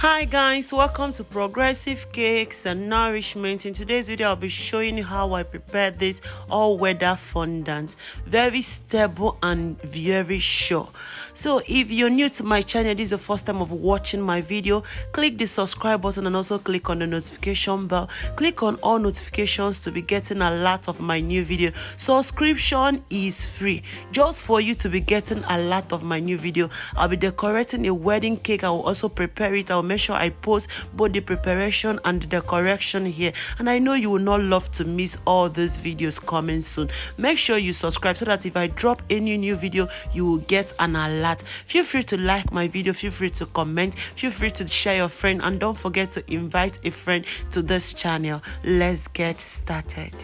Hi guys, welcome to Progressive Cakes and Nourishment. In today's video, I'll be showing you how I prepare this all-weather fondant. Very stable and very sure. So if you're new to my channel, this is the first time of watching my video, click the subscribe button and also click on the notification bell. Click on all notifications to be getting a lot of my new video. Subscription is free, just for you to be getting a lot of my new video. I'll be decorating a wedding cake. I will also prepare it. I'll make sure I post both the preparation and the decoration here, and I know you will not love to miss all these videos coming soon. Make sure you subscribe so that if I drop any new video, you will get an alert. Feel free to like my video, feel free to comment, feel free to share your friend, and don't forget to invite a friend to this channel. Let's get started.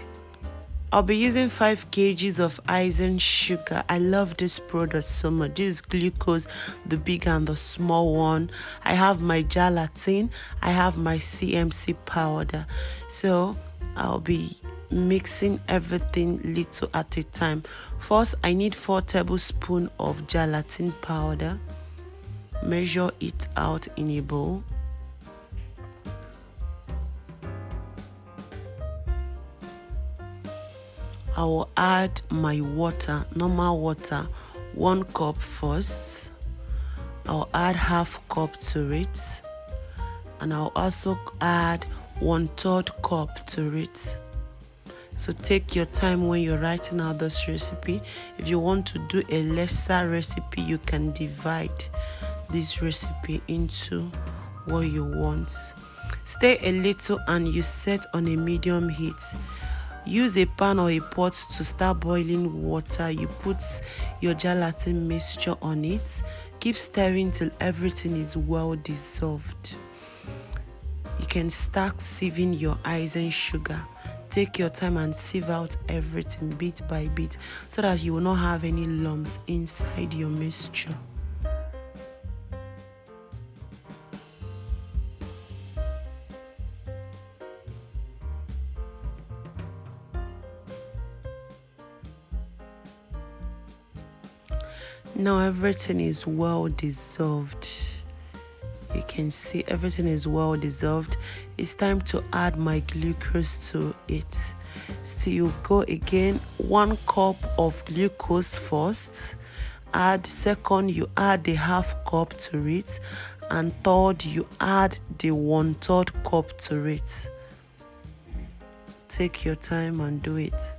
I'll be using 5 kgs of icing sugar. I love this product so much. This is glucose, the big and the small one. I have my gelatin. I have my CMC powder. So I'll be mixing everything little at a time. First, I need 4 tablespoons of gelatin powder. Measure it out in a bowl. I will add my water, normal water, 1 cup first. I'll add half cup to it, and I'll also add 1/3 cup to it. So take your time when you're writing out this recipe. If you want to do a lesser recipe, you can divide this recipe into what you want. Stir a little and you set on a medium heat. Use a pan or a pot to start boiling water. You put your gelatin mixture on it. Keep stirring till everything is well dissolved. You can start sieving your icing sugar. Take your time and sieve out everything bit by bit so that you will not have any lumps inside your mixture. Now everything is well dissolved. You can see everything is well dissolved. It's time to add my glucose to it. So you go again, 1 cup of glucose first. Add second, you add the half cup to it, and third, you add the 1/3 cup to it. Take your time and do it.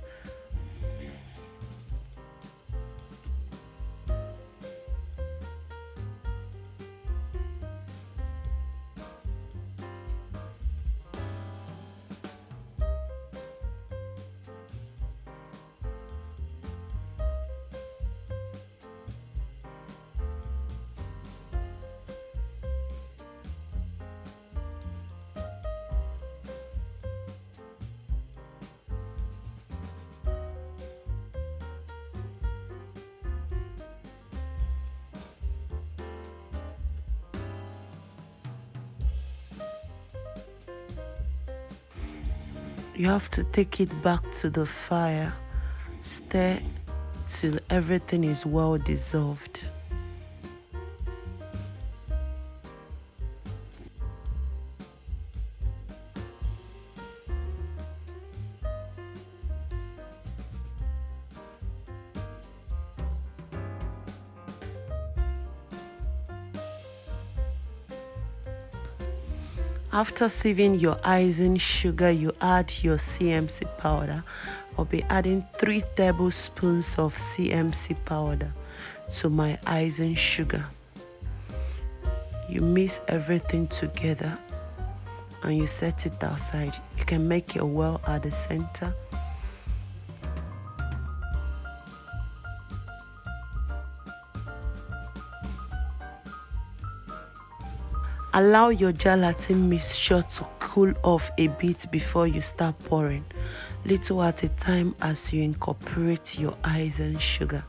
You have to take it back to the fire. Stir till everything is well dissolved. After sieving your icing sugar, you add your CMC powder. I'll be adding 3 tablespoons of CMC powder to my icing sugar. You mix everything together and you set it outside. You can make a well at the center. Allow your gelatin mixture to cool off a bit before you start pouring, little at a time as you incorporate your icing sugar.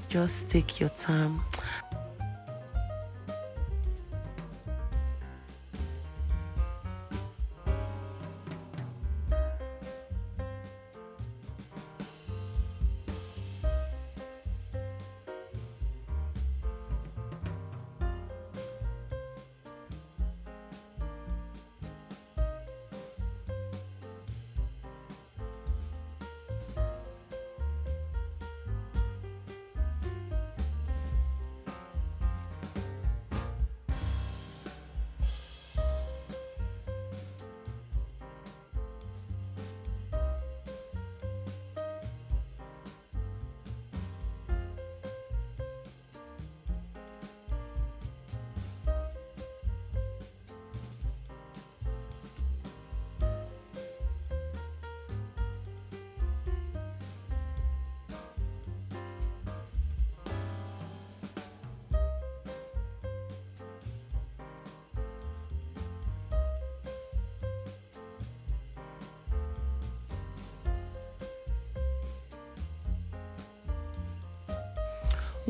Just take your time.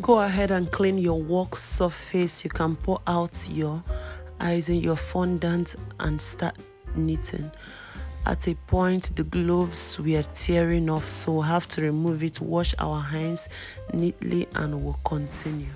Go ahead and clean your work surface. You can pour out your icing, your fondant, and start knitting. At a point, the gloves were tearing off, so we'll have to remove it, wash our hands neatly, and we'll continue.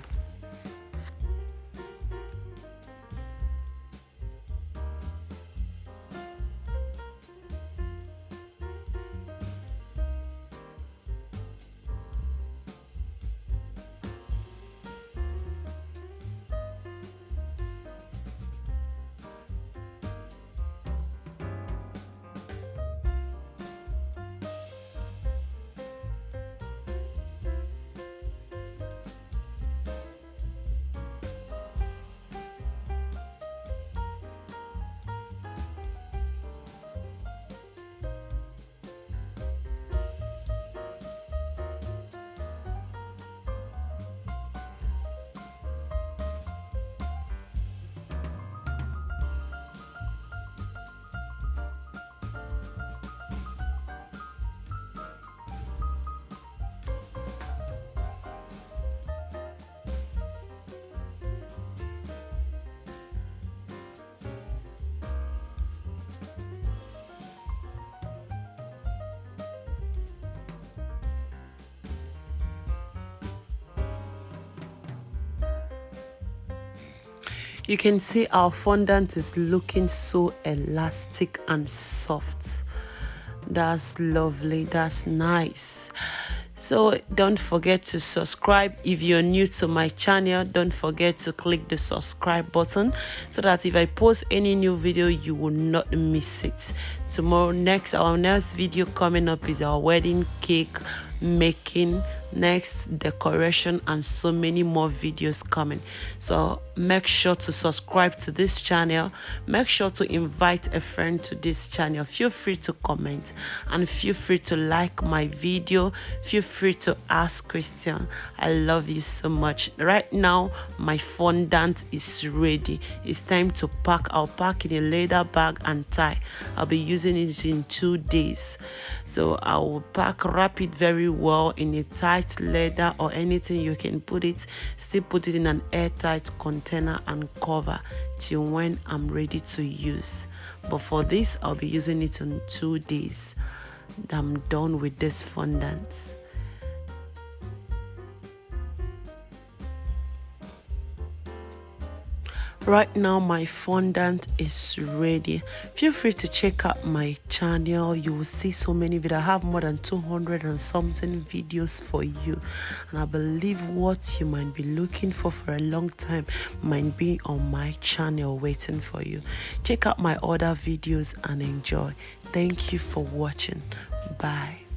You can see our fondant is looking so elastic and soft. That's lovely. That's nice. So don't forget to subscribe. If you're new to my channel, don't forget to click the subscribe button so that if I post any new video, you will not miss it. Tomorrow, our next video coming up is our wedding cake making, next decoration, and so many more videos coming. So make sure to subscribe to this channel. Make sure to invite a friend to this channel. Feel free to comment and feel free to like my video. Feel free to ask Christian. I love you so much. Right now my fondant is ready. It's time to pack. I'll pack in a leather bag and tie. I'll be using it in 2 days, so I will wrap it very well in a tight leather or anything you can put it. Still put it in an airtight container and cover till when I'm ready to use. But for this, I'll be using it in 2 days. I'm done with this fondant. Right now my fondant is ready. Feel free to check out my channel. You will see so many videos. I have more than 200 and something videos for you, and I believe what you might be looking for a long time might be on my channel waiting for you. Check out my other videos and enjoy. Thank you for watching. Bye.